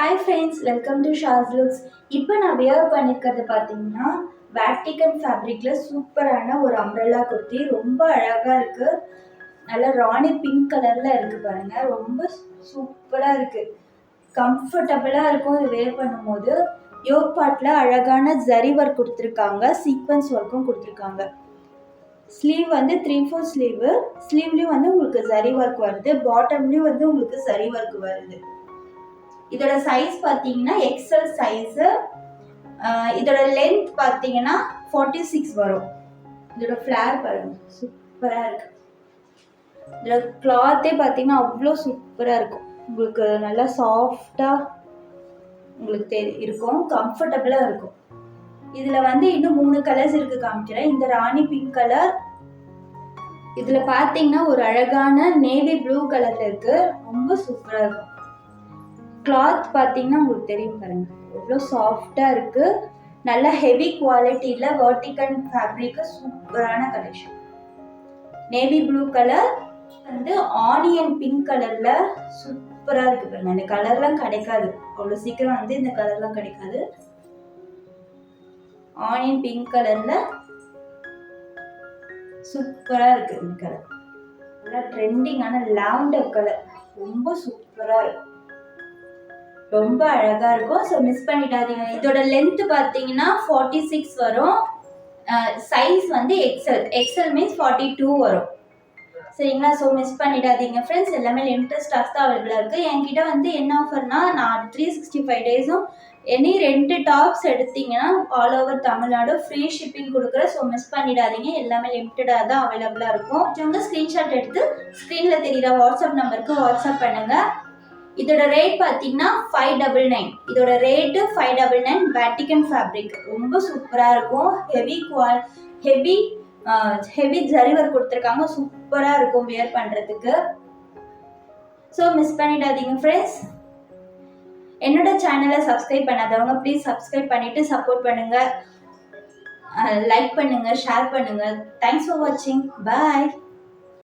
Hi friends, welcome to Shaz looks. இப்போ நான் wear பண்ணியிருக்கிறது பார்த்தீங்கன்னா வேட்டிகன் ஃபேப்ரிக்கில் சூப்பரான ஒரு அம்ப்ரெல்லா குர்த்தி. ரொம்ப அழகாக இருக்குது. நல்லா ராணி பிங்க் கலரில் இருக்குது பாருங்கள். ரொம்ப சூப்பராக இருக்குது. கம்ஃபர்டபுளாக இருக்கும் இது வேர் பண்ணும்போது. யோக் பார்ட்டில் அழகான ஜரி ஒர்க் கொடுத்துருக்காங்க, சீக்வன்ஸ் ஒர்க்கும் கொடுத்துருக்காங்க. ஸ்லீவ் வந்து 3/4 ஸ்லீவு. ஸ்லீவ்லேயும் வந்து உங்களுக்கு ஜரி ஒர்க் வருது, பாட்டம்லேயும் வந்து உங்களுக்கு ஜரி ஒர்க் வருது. இதோட சைஸ் பார்த்தீங்கன்னா எக்ஸல் சைஸு. இதோட லென்த் பார்த்தீங்கன்னா 46 வரும். இதோட ஃப்ளேர் பாருங்க, சூப்பராக இருக்கு. இதோட கிளாத்தே பார்த்தீங்கன்னா அவ்வளோ சூப்பராக இருக்கும். உங்களுக்கு நல்லா சாஃப்டாக உங்களுக்கு இருக்கும், கம்ஃபர்டபுளாக இருக்கும். இதில் வந்து இன்னும் 3 கலர்ஸ் இருக்குது, காமிக்கிறேன். இந்த ராணி பிங்க் கலர், இதில் பார்த்தீங்கன்னா ஒரு அழகான நேவி ப்ளூ கலரில் இருக்குது. ரொம்ப சூப்பராக இருக்கும். கிளாத் பார்த்தீங்கன்னா உங்களுக்கு தெரியும் பாருங்க, எவ்வளோ சாஃப்டாக இருக்குது. நல்ல ஹெவி குவாலிட்டியில் வேர்டிகன் ஃபேப்ரிக்கு சூப்பரான கலெக்ஷன். நேவி ப்ளூ கலர் வந்து ஆனியன் பிங்க் கலரில் சூப்பராக இருக்குது பாருங்க. இந்த கலர்லாம் கிடைக்காது அவ்வளோ சீக்கிரம், வந்து இந்த கலர்லாம் கிடைக்காது. ஆனியன் பிங்க் கலரில் சூப்பராக இருக்குது. இந்த கலர் நல்லா ட்ரெண்டிங்கான லாவெண்டர் கலர், ரொம்ப சூப்பராக இருக்கும், ரொம்ப அழகாக இருக்கும். ஸோ மிஸ் பண்ணிடாதீங்க. இதோட லென்த்து பார்த்தீங்கன்னா 46 வரும். சைஸ் வந்து எக்ஸல் மீன்ஸ் 42 வரும். சரிங்களா? ஸோ மிஸ் பண்ணிடாதீங்க ஃப்ரெண்ட்ஸ். எல்லாமே லிமிட்டட் ஸ்டாக்ஸ் தான் அவைலபிளாக இருக்குது. என்கிட்ட வந்து என்ன ஆஃபர்னா, நான் 365 டேஸும் எனி 2 டாப்ஸ் எடுத்தீங்கன்னா all over Tamil Nadu free shipping கொடுக்குறேன். ஸோ மிஸ் பண்ணிடாதீங்க. எல்லாமே லிமிட்டடாக தான் அவைலபிளாக இருக்கும். கொஞ்சம் ஸ்க்ரீன்ஷாட் எடுத்து ஸ்க்ரீனில் தெரிகிற வாட்ஸ்அப் நம்பருக்கு வாட்ஸ்அப் பண்ணுங்கள். இதோட ரேட் பார்த்தீங்கன்னா 599. இதோட ரேட்டு 599. வேட்டிகன் ஃபேப்ரிக் ரொம்ப சூப்பராக இருக்கும். ஹெவி ஜரி ஒர்க் கொடுத்துருக்காங்க. சூப்பராக இருக்கும் வியர் பண்ணுறதுக்கு. ஸோ மிஸ் பண்ணிடாதீங்க ஃப்ரெண்ட்ஸ். என்னோட சேனலை சப்ஸ்கிரைப் பண்ணாதவங்க ப்ளீஸ் சப்ஸ்கிரைப் பண்ணிவிட்டு சப்போர்ட் பண்ணுங்கள், லைக் பண்ணுங்கள், ஷேர் பண்ணுங்கள். தேங்க்ஸ் ஃபார் வாட்சிங். பாய்.